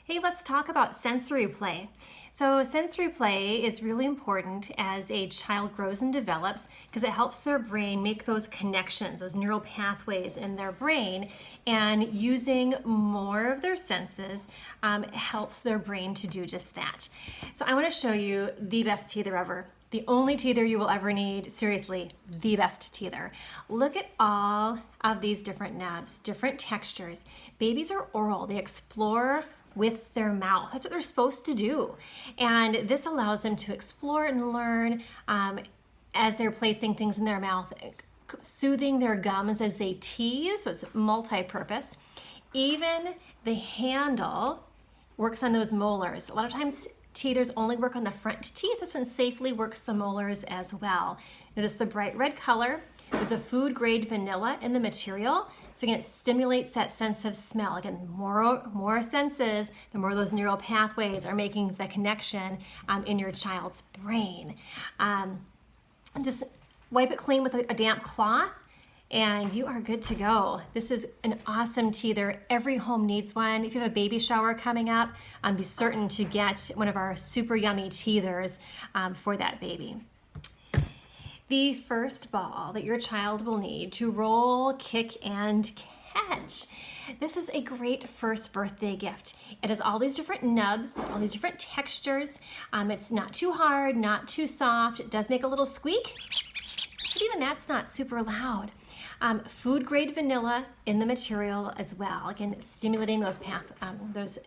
Hey, let's talk about sensory play. So, sensory play is really important as a child grows and develops because it helps their brain make those connections, those neural pathways in their brain, and using more of their senses helps their brain to do just that. So, I want to show you the best teether ever. The only teether you will ever need, seriously, the best teether. Look at all of these different nubs, different textures. Babies are oral, they explore with their mouth. That's what they're supposed to do. And this allows them to explore and learn as they're placing things in their mouth, soothing their gums as they tease, so it's multi-purpose. Even the handle works on those molars. A lot of times teethers only work on the front teeth. This one safely works the molars as well. Notice the bright red color. There's a food grade vanilla in the material. So again, it stimulates that sense of smell. Again, more senses, the more those neural pathways are making the connection in your child's brain. Just wipe it clean with a damp cloth and you are good to go. This is an awesome teether. Every home needs one. If you have a baby shower coming up, be certain to get one of our super yummy teethers for that baby. The first ball that your child will need to roll, kick, and catch. This is a great first birthday gift. It has all these different nubs, all these different textures. It's not too hard, not too soft. It does make a little squeak, but even that's not super loud. Food grade vanilla in the material as well. Again, stimulating those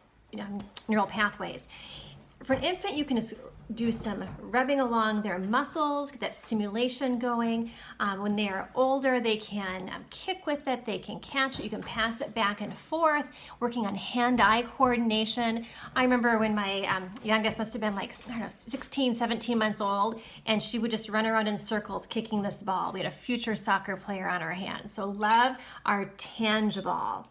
neural pathways. For an infant, you can just do some rubbing along their muscles, get that stimulation going. When they are older, they can kick with it, they can catch it, you can pass it back and forth, working on hand-eye coordination. I remember when my youngest must have been like, 16, 17 months old, and she would just run around in circles kicking this ball. We had a future soccer player on our hands. So love our tangible.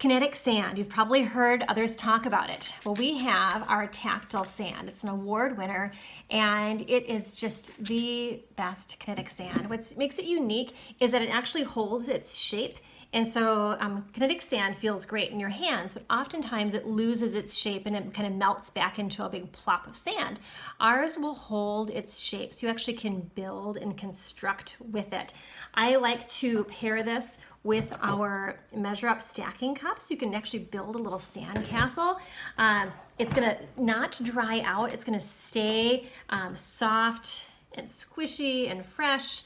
Kinetic sand, you've probably heard others talk about it. Well, we have our tactile sand. It's an award winner and it is just the best kinetic sand. What makes it unique is that it actually holds its shape. And so kinetic sand feels great in your hands, but oftentimes it loses its shape and it kind of melts back into a big plop of sand. Ours will hold its shape, so you actually can build and construct with it. I like to pair this with our Measure Up stacking cups. You can actually build a little sand castle. It's gonna not dry out. It's gonna stay soft and squishy and fresh.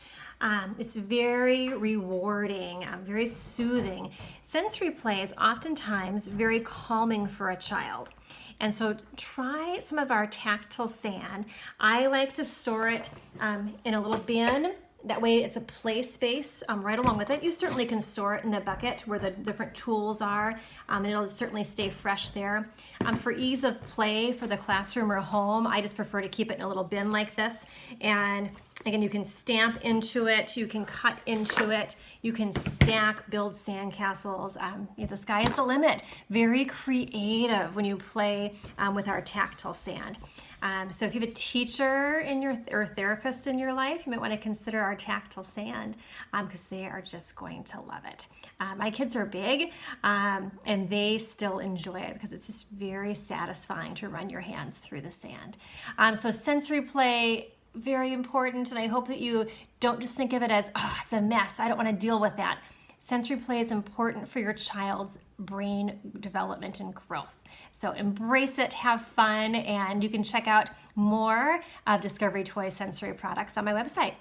It's very rewarding, very soothing. Sensory play is oftentimes very calming for a child. And so try some of our tactile sand. I like to store it in a little bin. That way it's a play space right along with it. You certainly can store it in the bucket where the different tools are, and it'll certainly stay fresh there. For ease of play for the classroom or home, I just prefer to keep it in a little bin like this. And again, you can stamp into it, you can cut into it, you can stack, build sandcastles. The sky is the limit. Very creative when you play with our tactile sand. So if you have a teacher or therapist in your life, you might want to consider our tactile sand because they are just going to love it. My kids are big and they still enjoy it because it's just very satisfying to run your hands through the sand. So sensory play, very important, and I hope that you don't just think of it as, oh, it's a mess, I don't want to deal with that. Sensory play is important for your child's brain development and growth. So embrace it, have fun, and you can check out more of Discovery Toys sensory products on my website.